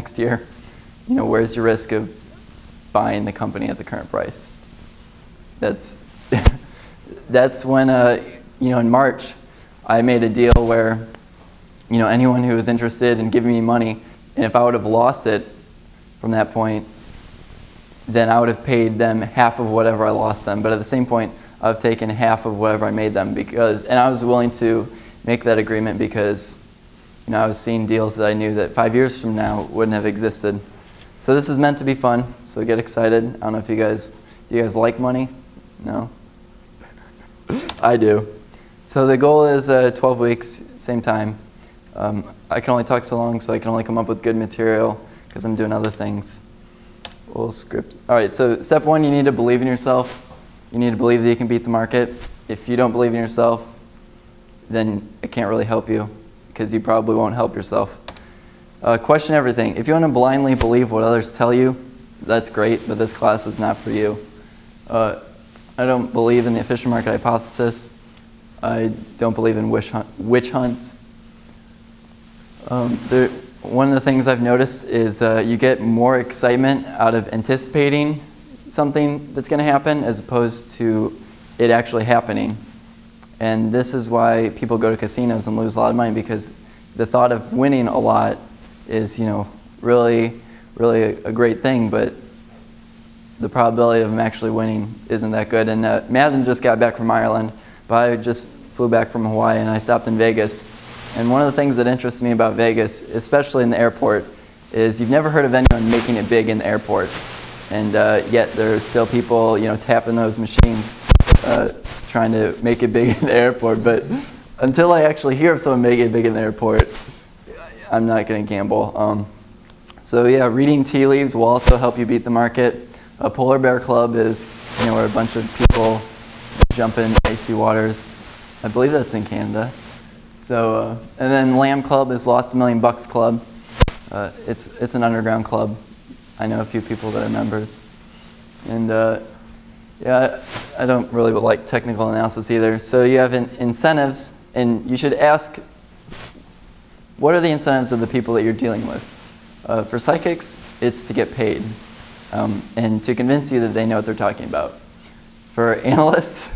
next year, where's your risk of buying the company at the current price? That's that's when in March I made a deal where anyone who was interested in giving me money, and if I would have lost it from that point, then I would have paid them half of whatever I lost them. But at the same point, I've taken half of whatever I made them, and I was willing to make that agreement because I was seeing deals that I knew that 5 years from now wouldn't have existed. So this is meant to be fun, so get excited. I don't know if do you guys like money? No? I do. So the goal is 12 weeks, same time. I can only talk so long, so I can only come up with good material because I'm doing other things. We'll script. All right, so step one, you need to believe in yourself. You need to believe that you can beat the market. If you don't believe in yourself, then it can't really help you because you probably won't help yourself. Question everything. If you want to blindly believe what others tell you, that's great, but this class is not for you. I don't believe in the efficient market hypothesis. I don't believe in witch hunts. One of the things I've noticed is you get more excitement out of anticipating something that's going to happen as opposed to it actually happening. And this is why people go to casinos and lose a lot of money, because the thought of winning a lot is, really, really a great thing, but the probability of them actually winning isn't that good. And Mazen just got back from Ireland, but I just flew back from Hawaii and I stopped in Vegas. And one of the things that interests me about Vegas, especially in the airport, is you've never heard of anyone making it big in the airport. And yet there's still people, tapping those machines, trying to make it big in the airport. But until I actually hear of someone making it big in the airport, I'm not going to gamble. So yeah, reading tea leaves will also help you beat the market. A polar bear club is, where a bunch of people jump in icy waters. I believe that's in Canada. So, and then Lamb Club is Lost $1 Million Club. It's an underground club. I know a few people that are members. And yeah, I don't really like technical analysis either. So you have incentives, and you should ask, what are the incentives of the people that you're dealing with? For psychics, it's to get paid and to convince you that they know what they're talking about. For analysts,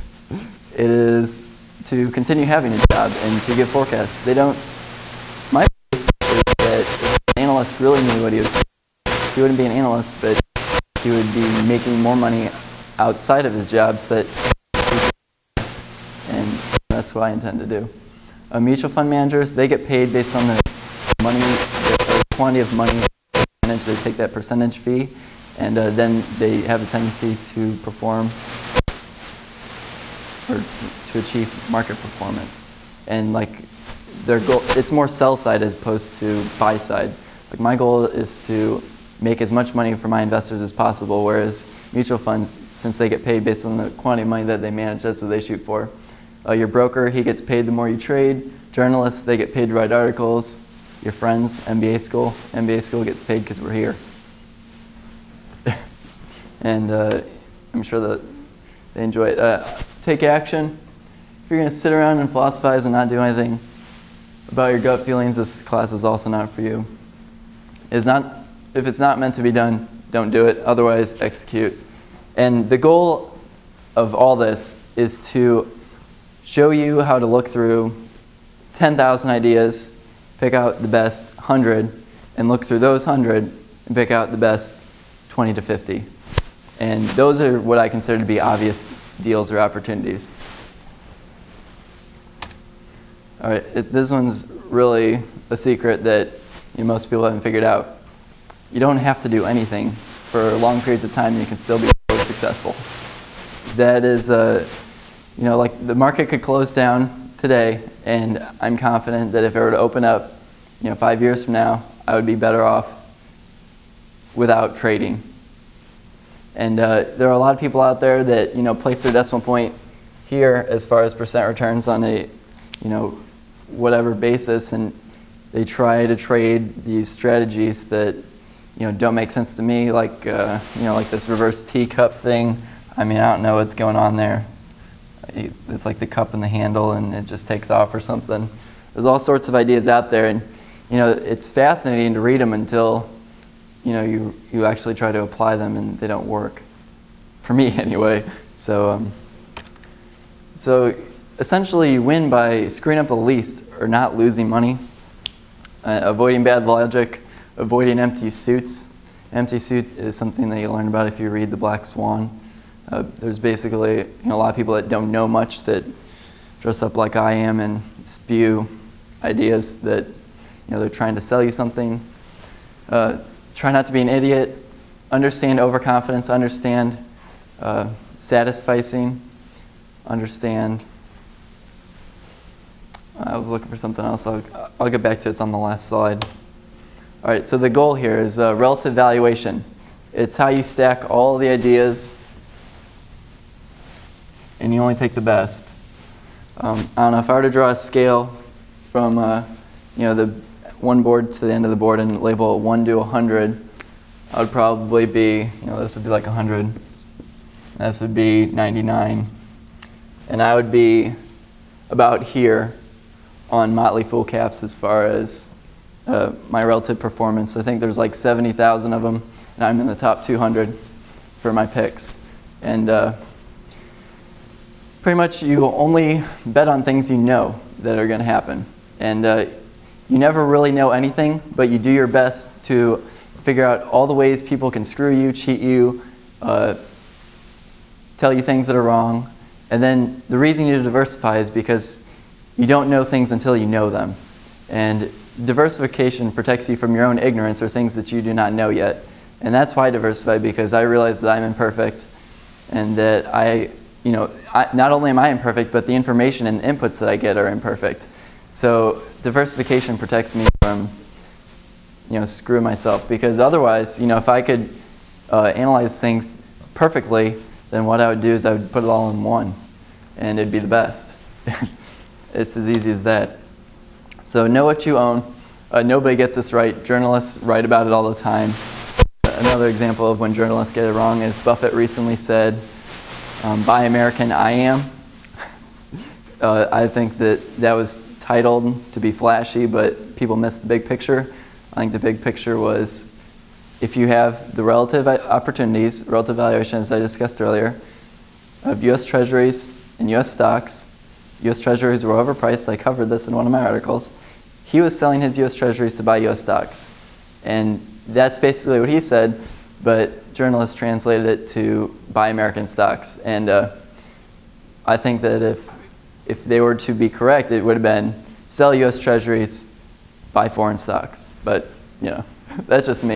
it is to continue having a job and to give forecasts. They don't. My belief is that if an analyst really knew what he was saying, he wouldn't be an analyst, but he would be making more money outside of his jobs that, and that's what I intend to do. Mutual fund managers, they get paid based on the money, the quantity of money, percentage. They take that percentage fee, and then they have a tendency to perform or to achieve market performance. And like their goal, it's more sell side as opposed to buy side. Like my goal is to make as much money for my investors as possible, whereas mutual funds, since they get paid based on the quantity of money that they manage, that's what they shoot for. Your broker, he gets paid the more you trade. Journalists, they get paid to write articles. Your friends, MBA school gets paid because we're here. And I'm sure that they enjoy it. Take action. If you're going to sit around and philosophize and not do anything about your gut feelings, this class is also not for you. If it's not meant to be done, don't do it. Otherwise, execute. And the goal of all this is to show you how to look through 10,000 ideas, pick out the best 100, and look through those 100 and pick out the best 20 to 50. And those are what I consider to be obvious deals or opportunities. All right, this one's really a secret that most people haven't figured out. You don't have to do anything for long periods of time and you can still be really successful. That is, like the market could close down today, and I'm confident that if it were to open up, 5 years from now, I would be better off without trading. And there are a lot of people out there that place their decimal point here as far as percent returns on a whatever basis, and they try to trade these strategies that don't make sense to me, like like this reverse teacup thing. I mean, I don't know what's going on there. It's like the cup and the handle, and it just takes off or something. There's all sorts of ideas out there, and it's fascinating to read them until you actually try to apply them and they don't work. For me, anyway. So essentially, you win by screwing up the least or not losing money, avoiding bad logic, avoiding empty suits. Empty suit is something that you learn about if you read The Black Swan. There's basically a lot of people that don't know much that dress up like I am and spew ideas that they're trying to sell you something. Try not to be an idiot. Understand overconfidence. Understand satisficing. Understand. I was looking for something else. I'll get back to it. It's on the last slide. All right, so the goal here is relative valuation. It's how you stack all the ideas and you only take the best. I don't know, if I were to draw a scale from the one board to the end of the board and label it 1 to 100, I would probably be, this would be like 100. This would be 99. And I would be about here on Motley Fool caps as far as my relative performance. I think there's like 70,000 of them, and I'm in the top 200 for my picks. And pretty much you only bet on things you know that are going to happen. And you never really know anything, but you do your best to figure out all the ways people can screw you, cheat you, tell you things that are wrong. And then the reason you diversify is because you don't know things until you know them. And diversification protects you from your own ignorance or things that you do not know yet. And that's why I diversify, because I realize that I'm imperfect and that not only am I imperfect, but the information and the inputs that I get are imperfect. So diversification protects me from screwing myself, because otherwise, if I could analyze things perfectly, then what I would do is I would put it all in one, and it'd be the best. It's as easy as that. So know what you own. Nobody gets this right. Journalists write about it all the time. Another example of when journalists get it wrong is Buffett recently said, "Buy American, I am." I think that was titled to be flashy, but people missed the big picture. I think the big picture was, if you have the relative opportunities, relative valuation, as I discussed earlier, of U.S. Treasuries and U.S. stocks. U.S. Treasuries were overpriced. I covered this in one of my articles. He was selling his U.S. Treasuries to buy U.S. stocks. And that's basically what he said, but journalists translated it to buy American stocks. And I think that if they were to be correct, it would have been sell U.S. Treasuries, buy foreign stocks. But, that's just me.